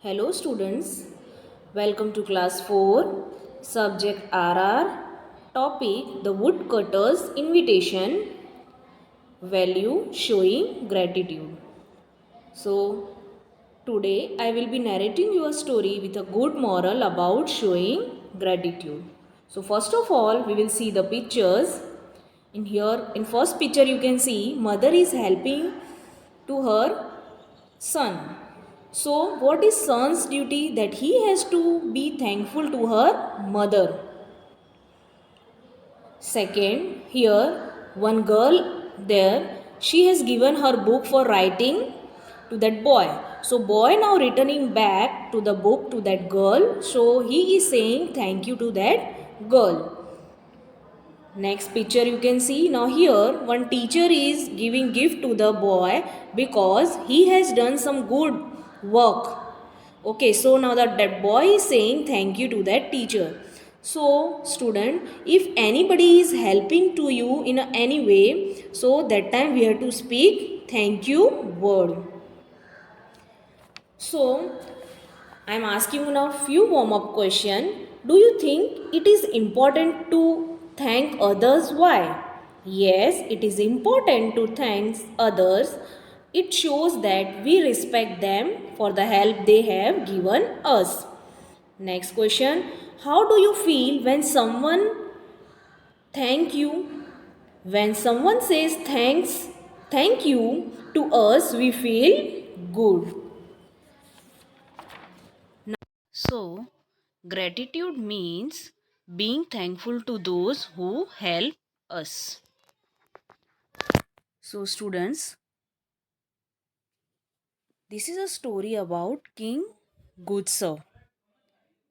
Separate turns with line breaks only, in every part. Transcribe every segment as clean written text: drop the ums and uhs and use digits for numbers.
Hello students, welcome to class 4, subject RR, topic the woodcutter's invitation, value showing gratitude. So today I will be narrating you a story with a good moral about showing gratitude. So first of all we will see the pictures. In first picture you can see mother is helping to her son. So, what is son's duty? That he has to be thankful to her mother. Second, here one girl there, she has given her book for writing to that boy. So, boy now returning back to the book to that girl. So, he is saying thank you to that girl. Next picture you can see. Now here one teacher is giving gift to the boy because he has done some good work. Okay, so now that boy is saying thank you to that teacher. So student, if anybody is helping to you in any way, so that time we have to speak thank you word. So I am asking you now few warm up question. Do you think it is important to thank others? Why? Yes, it is important to thank others. It shows that we respect them for the help they have given us. Next question. How do you feel when someone thank you? When someone says thank you to us, we feel good. So, gratitude means being thankful to those who help us. So, students, this is a story about King Gutsav.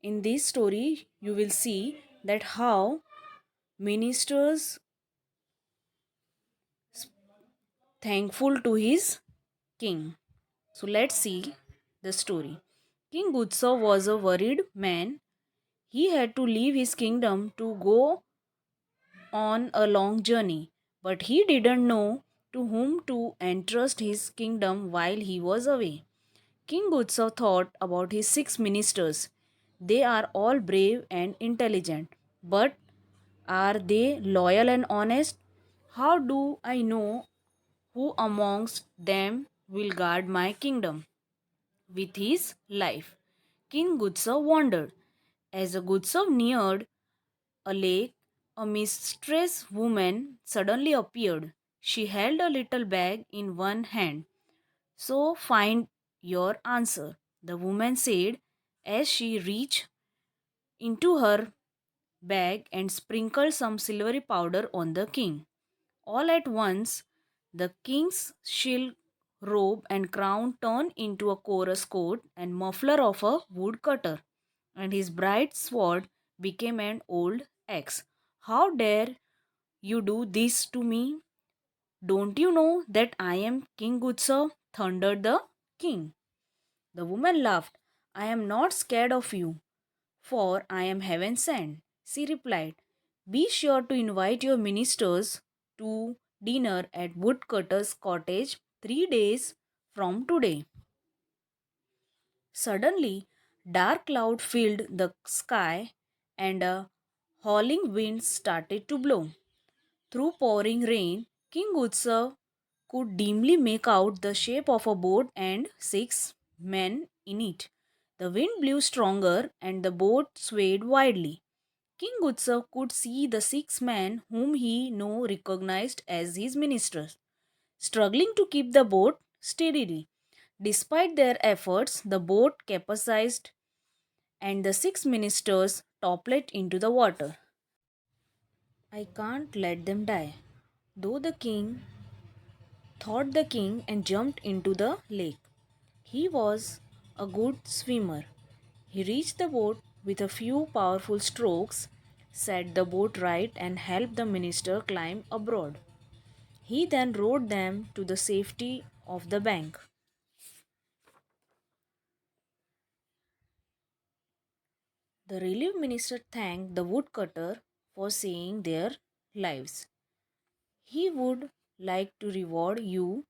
In this story, you will see that how ministers thankful to his king. So, let's see the story. King Gutsav was a worried man. He had to leave his kingdom to go on a long journey, but he didn't know to whom to entrust his kingdom while he was away. King Utsav thought about his 6 ministers. They are all brave and intelligent, but are they loyal and honest? How do I know who amongst them will guard my kingdom with his life? King Gutsav wondered. As Gutsav neared a lake, a mistress woman suddenly appeared. She held a little bag in one hand. So find your answer, the woman said as she reached into her bag and sprinkled some silvery powder on the king. All at once, the king's silk robe and crown turned into a chorus coat and muffler of a woodcutter, and his bright sword became an old axe. How dare you do this to me? Don't you know that I am King Gutsa? Thundered the king. The woman laughed. I am not scared of you, for I am heaven sent. She replied, be sure to invite your ministers to dinner at Woodcutter's cottage 3 days from today. Suddenly, dark cloud filled the sky and a howling wind started to blow. Through pouring rain, King Utsav could dimly make out the shape of a boat and 6 men in it. The wind blew stronger and the boat swayed wildly. King Utsav could see the 6 men whom he now recognized as his ministers, struggling to keep the boat steadily. Despite their efforts, the boat capsized and the 6 ministers toppled into the water. I can't let them die, though the king thought the king and jumped into the lake. He was a good swimmer. He reached the boat with a few powerful strokes, set the boat right, and helped the minister climb aboard. He then rowed them to the safety of the bank. The relief minister thanked the woodcutter for saving their lives. He would like to reward you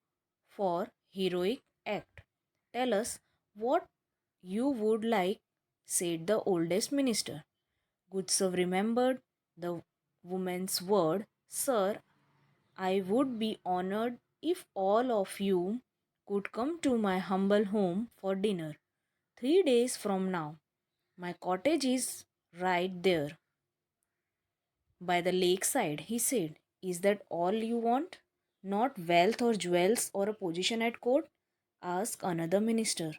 for heroic act. Tell us what you would like, said the oldest minister. Gutsav remembered the woman's word. Sir, I would be honored if all of you could come to my humble home for dinner 3 days from now. My cottage is right there by the lakeside, he said. Is that all you want? Not wealth or jewels or a position at court? Asked another minister.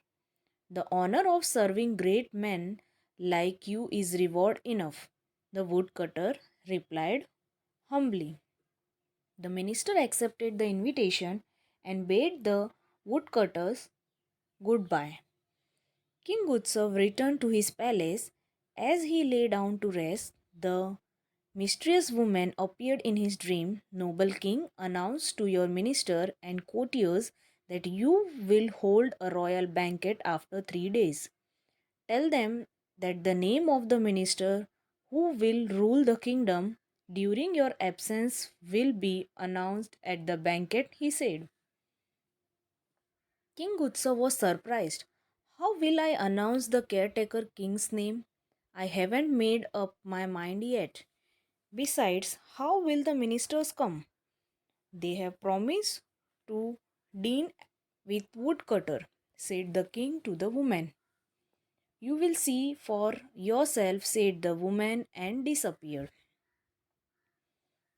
The honor of serving great men like you is reward enough, the woodcutter replied humbly. The minister accepted the invitation and bade the woodcutters goodbye. King Utsav returned to his palace. As he lay down to rest, the mysterious woman appeared in his dream. Noble king, announce to your minister and courtiers that you will hold a royal banquet after 3 days. Tell them that the name of the minister who will rule the kingdom during your absence will be announced at the banquet, he said. King Utsav was surprised. How will I announce the caretaker king's name? I haven't made up my mind yet. Besides, how will the ministers come? They have promised to dine with woodcutter, said the king to the woman. You will see for yourself, said the woman and disappeared.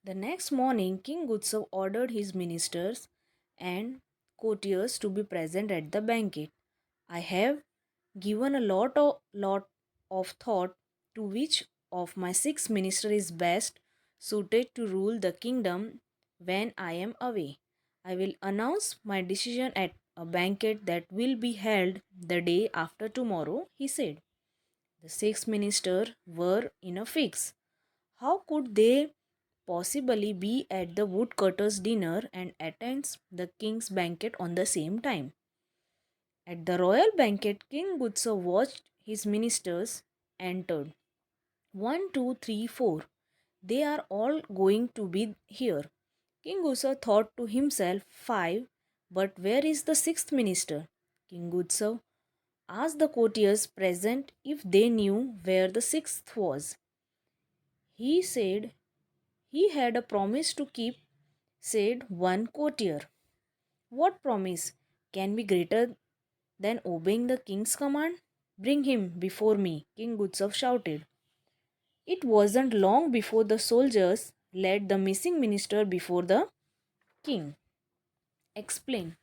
The next morning, King Utsav ordered his ministers and courtiers to be present at the banquet. I have given a lot of thought to which of my 6 ministers is best suited to rule the kingdom when I am away. I will announce my decision at a banquet that will be held the day after tomorrow, he said. The 6 ministers were in a fix. How could they possibly be at the woodcutter's dinner and attend the king's banquet on the same time? At the royal banquet, King Gutsa watched his ministers entered. One, two, three, four. They are all going to be here. King Gutsa thought to himself, five, but where is the 6th minister? King Gutsa asked the courtiers present if they knew where the sixth was. He said he had a promise to keep, said one courtier. What promise can be greater than obeying the king's command? Bring him before me, King Gutsav shouted. It wasn't long before the soldiers led the missing minister before the king. Explain.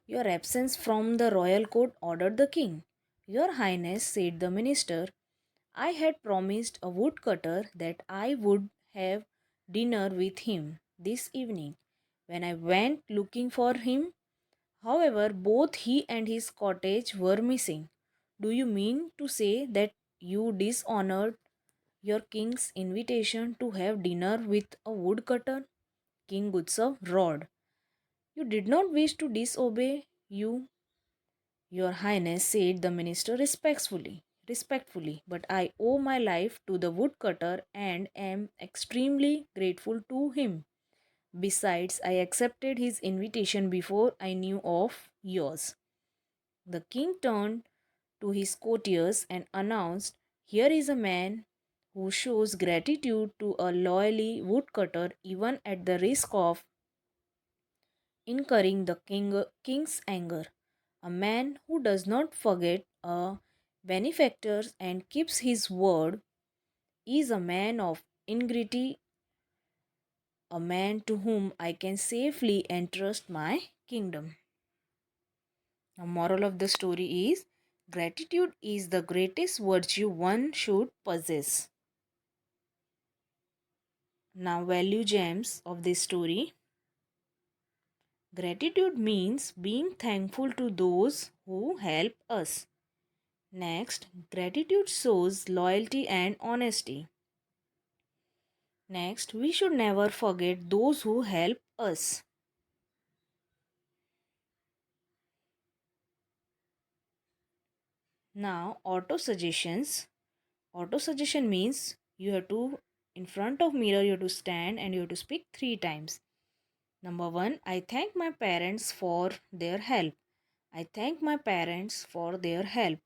Your absence from the royal court, ordered the king. Your highness, said the minister, I had promised a woodcutter that I would have dinner with him this evening. When I went looking for him, however, both he and his cottage were missing. Do you mean to say that you dishonored your king's invitation to have dinner with a woodcutter? King Gutsav roared. You did not wish to disobey you, your highness, said the minister respectfully, but I owe my life to the woodcutter and am extremely grateful to him. Besides, I accepted his invitation before I knew of yours. The king turned to his courtiers and announced, here is a man who shows gratitude to a loyally woodcutter even at the risk of incurring the king's anger. A man who does not forget a benefactor and keeps his word is a man of integrity, a man to whom I can safely entrust my kingdom. The moral of the story is gratitude is the greatest virtue one should possess. Now, value gems of this story. Gratitude means being thankful to those who help us. Next, gratitude shows loyalty and honesty. Next, we should never forget those who help us. Now, auto suggestions. Auto suggestion means you have to, in front of mirror, you have to stand and you have to speak 3 times. Number one, I thank my parents for their help. I thank my parents for their help.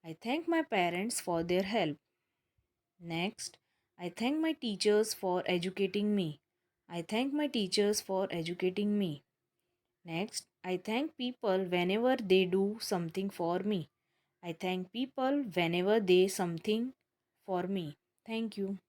I thank my parents for their help. Next, I thank my teachers for educating me. I thank my teachers for educating me. Next, I thank people whenever they do something for me. I thank people whenever they something for me. Thank you.